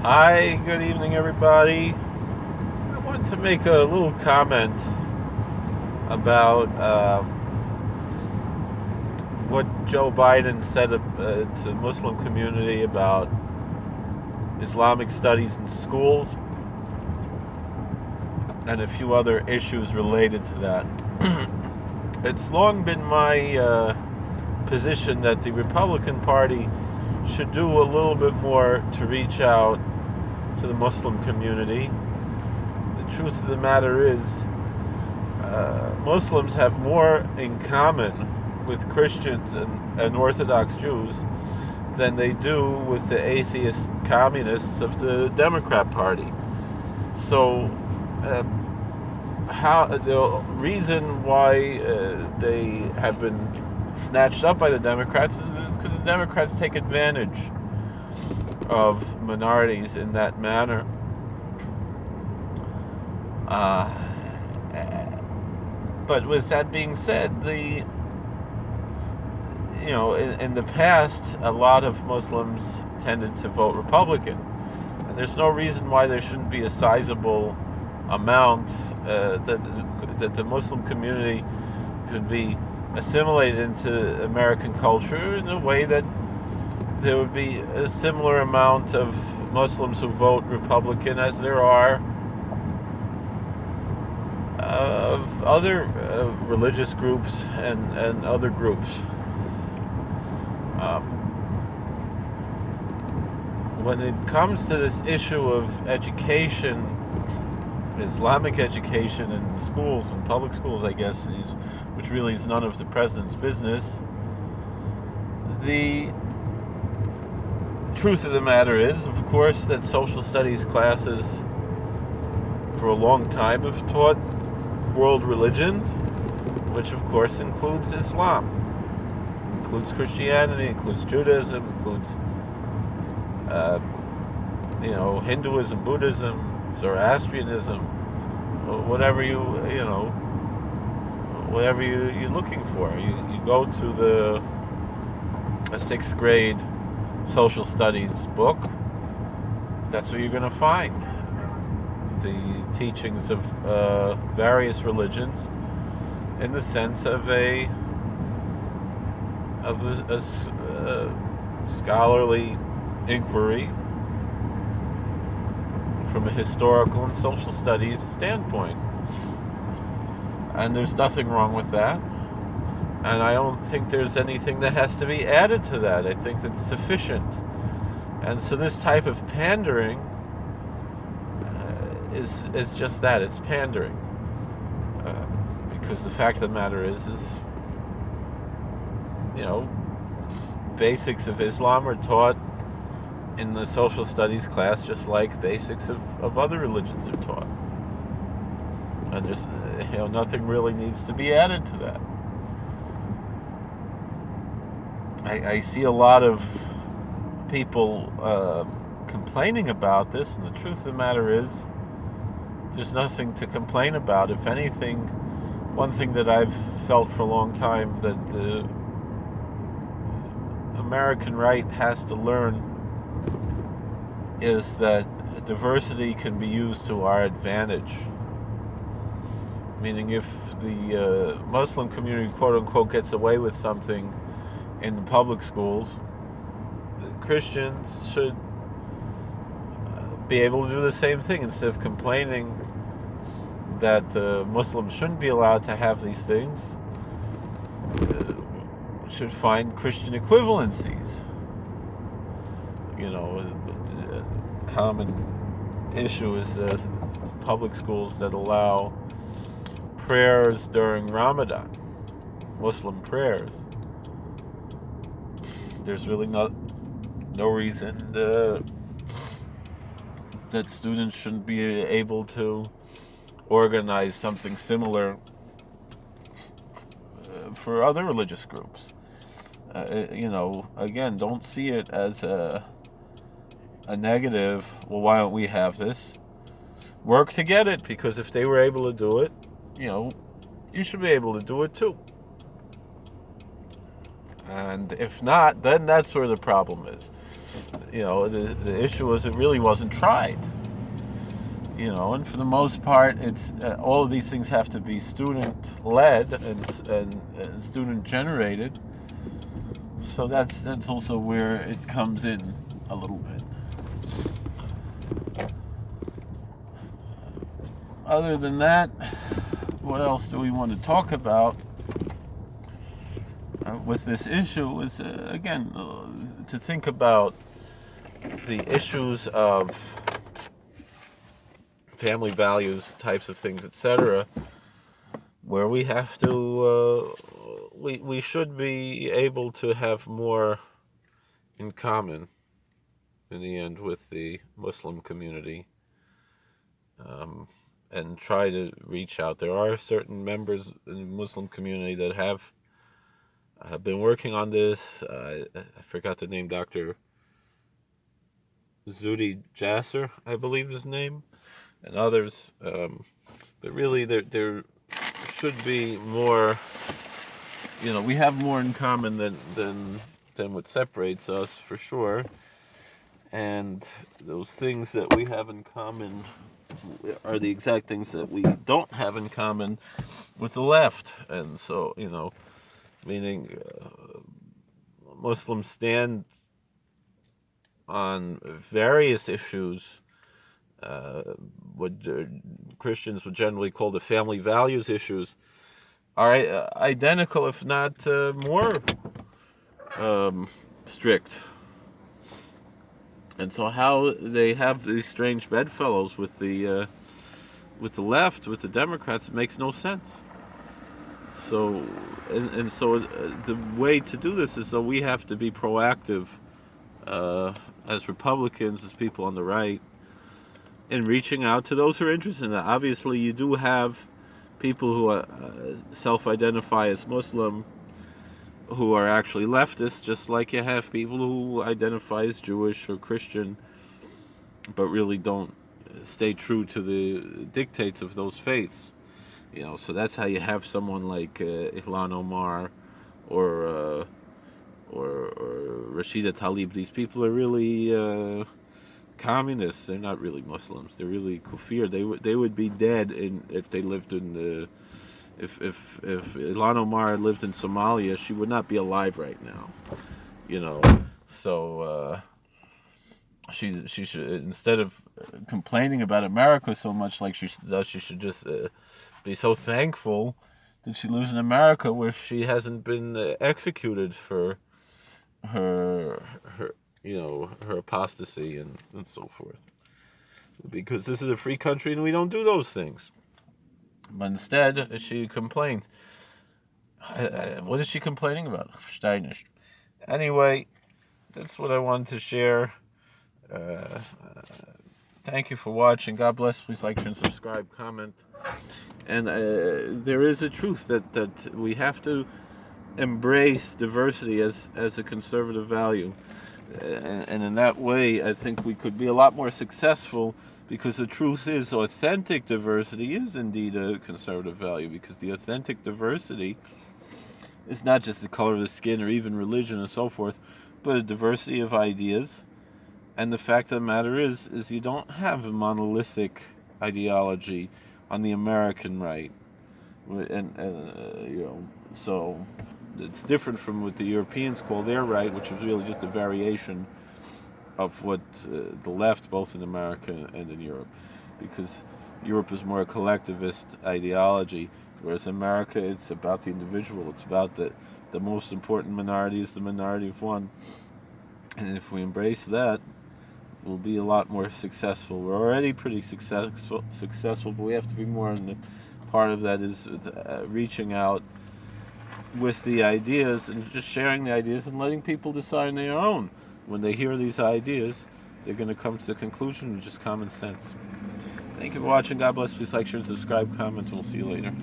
Hi, good evening, everybody. I want to make a little comment about what Joe Biden said to the Muslim community about Islamic studies in schools and a few other issues related to that. It's long been my position that the Republican Party should do a little bit more to reach out to the Muslim community. The truth of the matter is, Muslims have more in common with Christians and Orthodox Jews than they do with the atheist communists of the Democrat Party. So, how the reason why they have been snatched up by the Democrats is because the Democrats take advantage of minorities in that manner. Uh, but with that being said, in the past, a lot of Muslims tended to vote Republican, and there's no reason why there shouldn't be a sizable amount that the Muslim community could be assimilated into American culture in a way that there would be a similar amount of Muslims who vote Republican as there are of other religious groups and other groups. Um, when it comes to this issue of education, Islamic education in schools and public schools, I guess, which really is none of the president's business, the truth of the matter is, of course, that social studies classes for a long time have taught world religions, which of course includes Islam, includes Christianity, includes Judaism, includes Hinduism, Buddhism, Zoroastrianism, whatever whatever you're looking for. You go to a sixth grade social studies book. That's what you're going to find. The teachings of various religions in the sense of a scholarly inquiry from a historical and social studies standpoint. And there's nothing wrong with that. And I don't think there's anything that has to be added to that. I think that's sufficient. And so this type of pandering is just that. It's pandering. Because the fact of the matter is basics of Islam are taught in the social studies class just like basics of other religions are taught. And just, nothing really needs to be added to that. I see a lot of people complaining about this, and the truth of the matter is, there's nothing to complain about. If anything, one thing that I've felt for a long time that the American right has to learn is that diversity can be used to our advantage. Meaning, if the Muslim community, quote unquote, gets away with something in the public schools, Christians should be able to do the same thing. Instead of complaining that Muslims shouldn't be allowed to have these things, should find Christian equivalencies. A common issue is public schools that allow prayers during Ramadan, Muslim prayers. There's really no reason that students shouldn't be able to organize something similar for other religious groups. Again, don't see it as a negative. Well, why don't we have this? Work to get it, because if they were able to do it, you should be able to do it too. And if not, then that's where the problem is. The issue was it really wasn't tried. And for the most part, it's all of these things have to be student-led and student-generated. So that's also where it comes in a little bit. Other than that, what else do we want to talk about with this issue is, again, to think about the issues of family values, types of things, etc., where we have to, we should be able to have more in common in the end with the Muslim community, and try to reach out. There are certain members in the Muslim community that have been working on this. I forgot the name, Dr. Zuhdi Jasser, I believe his name, and others. But really, there should be more. We have more in common than what separates us, for sure. And those things that we have in common are the exact things that we don't have in common with the left. And so, meaning Muslims stand on various issues, what Christians would generally call the family values issues, are identical, if not more strict. And so how they have these strange bedfellows with the left, with the Democrats, it makes no sense. So, so the way to do this is, so we have to be proactive as Republicans, as people on the right, in reaching out to those who are interested in that. Obviously, you do have people who self-identify as Muslim who are actually leftists, just like you have people who identify as Jewish or Christian, but really don't stay true to the dictates of those faiths. So that's how you have someone like Ilhan Omar or Rashida Tlaib. These people are really communists. They're not really Muslims. They're really kufir. They would be dead if they lived in the. If Ilhan Omar lived in Somalia, she would not be alive right now. So she should, instead of complaining about America so much like she does, she should just be so thankful that she lives in America, where she hasn't been executed for her apostasy and so forth. Because this is a free country and we don't do those things. But instead, she complains. What is she complaining about? Steinish. Anyway, that's what I wanted to share. Thank you for watching. God bless. Please like, share, and subscribe, comment. And there is a truth that we have to embrace diversity as a conservative value. And in that way, I think we could be a lot more successful, because the truth is, authentic diversity is indeed a conservative value, because the authentic diversity is not just the color of the skin or even religion and so forth, but a diversity of ideas. And the fact of the matter is you don't have a monolithic ideology on the American right. So it's different from what the Europeans call their right, which is really just a variation of what the left, both in America and in Europe, because Europe is more a collectivist ideology, whereas America, it's about the individual. It's about the most important minority is the minority of one, and if we embrace that, we'll be a lot more successful. We're already pretty successful, but we have to be more. And part of that is reaching out with the ideas and just sharing the ideas and letting people decide on their own. When they hear these ideas, they're going to come to the conclusion with just common sense. Thank you for watching. God bless. Please like, share, and subscribe, comment, and we'll see you later.